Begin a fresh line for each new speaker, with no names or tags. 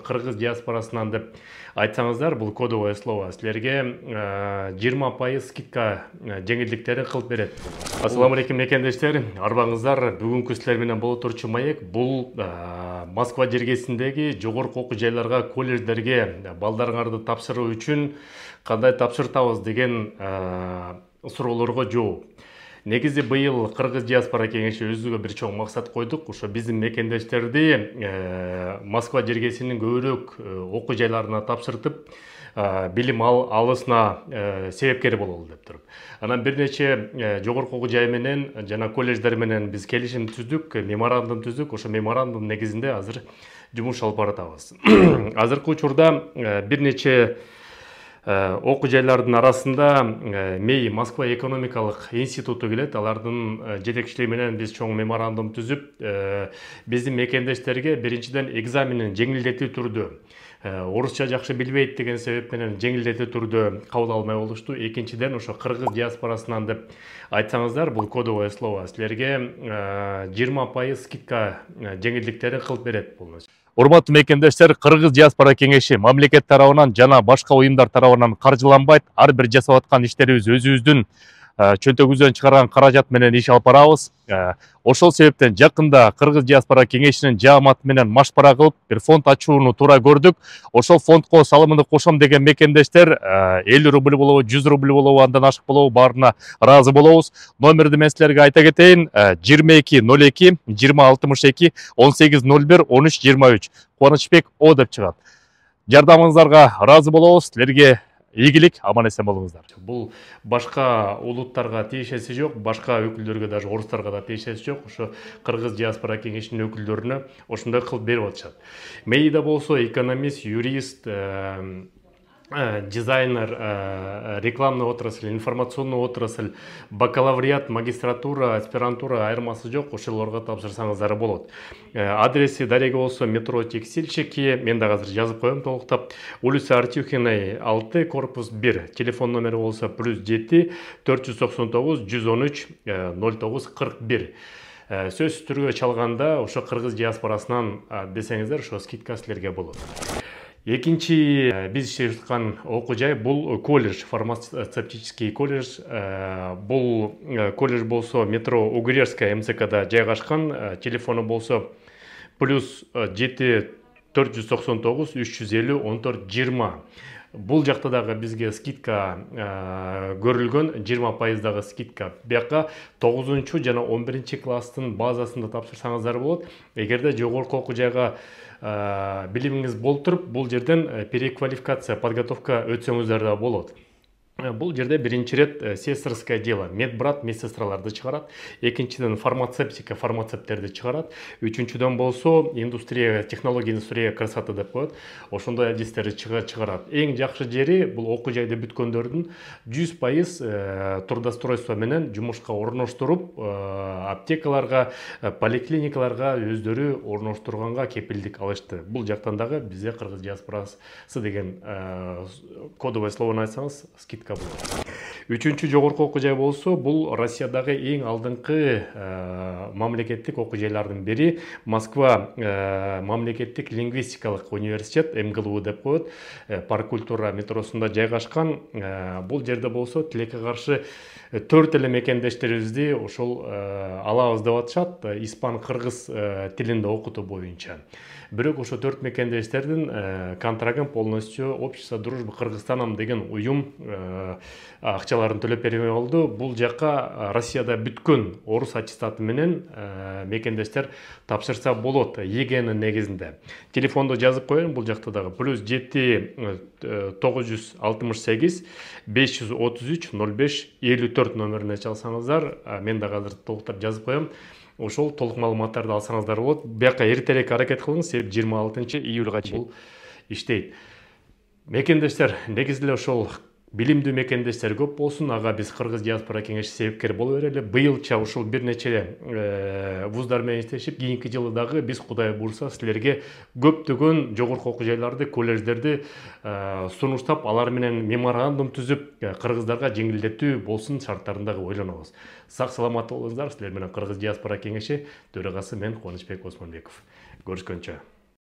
Кыргыз диаспорасынан деп айтсаңыздар, бұл кодовое слово силерге 20% скидка жеңилдиктери кылып берет. Ассаламу алейкум мекендештер, арбаңыздар. Бүгүнкү силер менен боло турчу маек бул Москва жергесиндеги жогорку окуу жайларга, колледждерге балдарыңарды тапшыруу үчүн кандай тапшыртабыз деген суроолорго жооп. Негизи быйыл Кыргыз диаспора кеңеши өзүгө бир чоң максат койдук. Ошо биздин мекендештерди Москва жергесинин көбүрөөк окуу жайларына тапшыртып, билим алысына себепкер бололу деп туруп. Анан бир нече жогорку окуу жай менен жана колледждер менен биз келишим түздүк, меморандум түздүк. Ошо меморандум негизинде азыр жумуш алып баратабыз. Азыркы учурда бир нече окуу жайлардын арасында МЭИ Москва экономикалык институту келет. Алардын жетекчилиги менен биз чоң меморандум түзүп, биздин мекендештерге биринчиден экзаменин жеңилдетүү түрдө, орусча жакшы билбейт деген себеп менен жеңилдетүү түрдө кабыл алмай болушту. Экинчиден ошо кыргыз диаспорасынан деп айтсаңыздар, бул кодовое слово силерге 20% скидка жеңилдиктери кылып берет бул. Урматтуу мекендештер, Кыргыз диаспора кеңеши мамлекет тарабынан жана башка уюмдар тарабынан каржыланбайт. Ар бир жасап аткан иштерибиз өзүбүздүн чөнтөгүбүздөн чыгарган каражат менен иш алып барабыз. Ошол себептен жакында Кыргыз диаспора кеңешинин жааматы менен машпара кылып бир фонд ачууну туура көрдүк. Ошол фондко салымымды кошом деген мекендештер 50 рубль болобу, 100 рубль болобу, андан ашык болобу, баарына ыраазы болобуз. Номерди мен силерге айта кетейин: 2202 2062 1801 1323. Кубанычбек О деп чыгат. Жардамыңыздарга ыраазы болобуз. Силерге ийгилик, аман эсен болуңуздар. Бул башка улуттарга тиешеси жок, башка өкүлдөргө, даже орустарга да тиешеси жок. Ошо Кыргыз диаспора кеңешинин өкүлдөрүнө ошондой кылып берип атышат. МЭИда болсо экономист, юрист, дизайнер, рекламный отрасль, информационный отрасль, бакалавриат, магистратура, аспирантура айырмасы жок. Ошолорго тапшырсаңыздар болот. Адреси дареги болсо метро текстильщики, мен да азыр жазып коем толуктап. Улица Артюхиной 6, корпус 1. Телефон номери болсо +7 499 113 09 41. Сөз түргө чалганда ошо Кыргыз диаспорасынан десеңиздер, ошо скидка силерге болот. Экинчи биз иштеп аткан окуу жай бул колледж, фармацевтический колледж. Бул колледж болсо метро Угрерская МЦКда жайгашкан. Телефону болсо +7 499 350 14 20. Бул жакта дагы бизге скидка көрүлгөн, 20% дагы скидка. Бияка 9 жана 11 класстын базасында тапшырсаңыздар болот. Эгерде жогорку окуу жайга билимиңиз болтуруп, бул жерден переквалификация, подготовка өтсөңүздөр да болот. Бул жерде биринчи рет сестрское дело, медбрат, медсестраларды чыгарат. Экинчиден фармацевтика, фармацевттерди чыгарат. Үчүнчүдөн болсо индустрия, технология индустрия красоты деп коет. Ошондой адистерди чыгарат. Эң жакшы жери бул окуу жайды бүткөндөрдүн 100% трудоустройство менен жумушка орноштуруп, аптекаларга, поликлиникаларга өздөрү орноштурганга кепилдик алышты. Бул жактан дагы бизде Кыргыз диаспорасы деген кодовое словону айтсаңыз, скидка. Үчүнчү жогорку окуу жай болсо, бул Россиядагы эң алдыңкы мамлекеттик окуу жайлардын бири. Москва мамлекеттик лингвистикалык университет, МГЛУ деп коет, Парк культура метросунда жайгашкан. Бул жерде болсо тилекке каршы 4 эле мекендештерибизди ошол алабыз деп атышат, испан, кыргыз тилинде окутуу боюнча. Бирок ошо 4 мекендештердин контрагын полностью Общество дружбы Кыргызстанам деген уюм акчаларын төлөп бербей болду. Бул жакка Россияда бүткөн орус аттестаты менен мекендештер тапшырса болот, ЕГЭнин негизинде. Телефонду жазып коеюн, бул жакта дагы +7 968 533 05 54 номерине чалсаңыздар, мен да азыр толуктап жазып коем. Ошол толук маалыматтарды алсаңыздар болот. Бияка эртерээк аракет кылыңыз, 26 июлга чейин бул иштейт. Мекендештер, негизи эле ошол билимдүү мекендештер көп болсун. Ага биз Кыргыз диаспора кеңеши себепкер боло берели. Быйылча ушул бир нече вуздар менен иштешип, кийинки жылы дагы биз Кудай буйрса силерге көптөгөн жогорку окуу жайларды, колледждерди сунуштап, алар менен меморандум түзүп, кыргыздарга жеңилдетүү болсун шарттарын дагы ойлонобуз. Сак саламат болуңуздар. Силер менен Кыргыз диаспора кеңеши төрагасы мен Кубанычбек Осмонбеков. Görüşкөнчө.